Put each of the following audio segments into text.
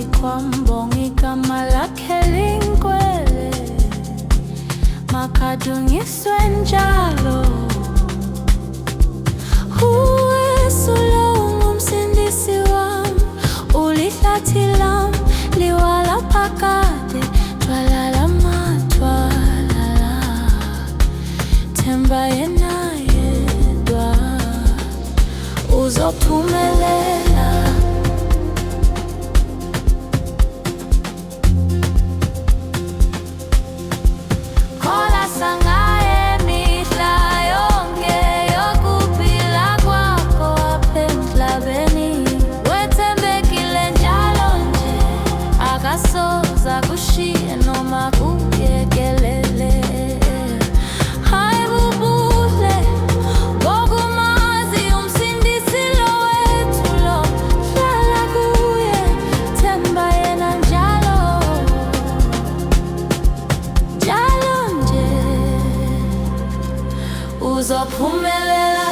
kwa mbongi kama lakhe linkwele makadungiswe njalo. Uyesu lo ungumsindisi wami, ulihlathi lami liwala phakade. Twalala matwalala, themba yena yedwa uzophumelela. Khola sangaye mihla yonke yokuphila kwakho apha emhlabeni. Wethembekile njalo nje, akasoze akushiye noma kuyekelele. Hayi bubule ngokumazi umsindisi lo wethu lo, hlala kuye, themba yena njalo njalo nje uzophumelela.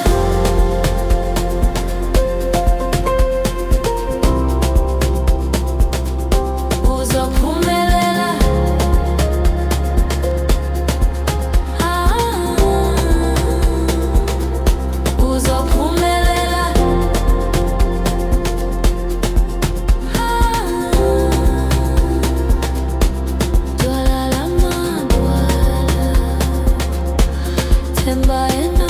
Uzophumelela. Uzophumelela. Twalala madwala, themba yena